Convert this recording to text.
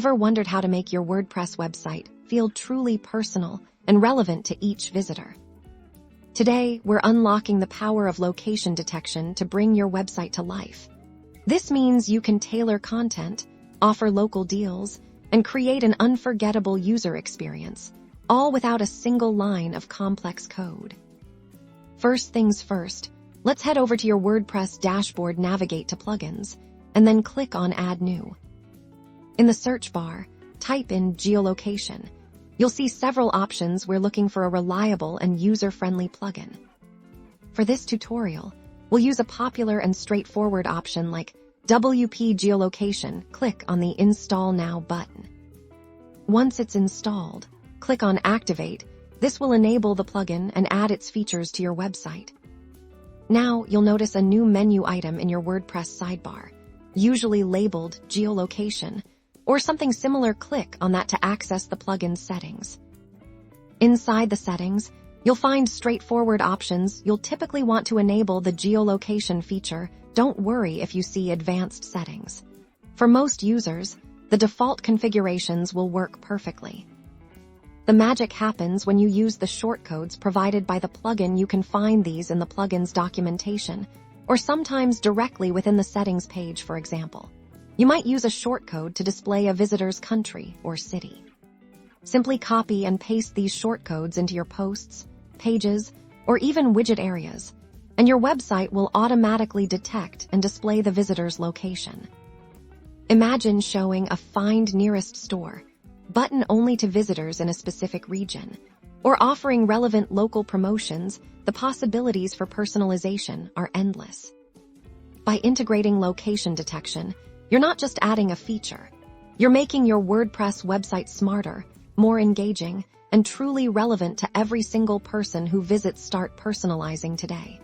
Ever wondered how to make your WordPress website feel truly personal and relevant to each visitor? Today, we're unlocking the power of location detection to bring your website to life. This means you can tailor content, offer local deals, and create an unforgettable user experience, all without a single line of complex code. First things first, let's head over to your WordPress dashboard, navigate to Plugins, and then click on Add New. In the search bar, type in Geolocation. You'll see several options. We're looking for a reliable and user-friendly plugin. For this tutorial, we'll use a popular and straightforward option like WP Geolocation. Click on the Install Now button. Once it's installed, click on Activate. This will enable the plugin and add its features to your website. Now you'll notice a new menu item in your WordPress sidebar, usually labeled Geolocation, or something similar. Click on that to access the plugin's settings. Inside the settings, you'll find straightforward options. You'll typically want to enable the geolocation feature. Don't worry if you see advanced settings. For most users, the default configurations will work perfectly. The magic happens when you use the shortcodes provided by the plugin. You can find these in the plugin's documentation, or sometimes directly within the settings page. For example, you might use a shortcode to display a visitor's country or city. Simply copy and paste these shortcodes into your posts, pages, or even widget areas, and your website will automatically detect and display the visitor's location. Imagine showing a Find Nearest Store button only to visitors in a specific region, or offering relevant local promotions. The possibilities for personalization are endless. By integrating location detection, you're not just adding a feature. You're making your WordPress website smarter, more engaging, and truly relevant to every single person who visits. Start personalizing today.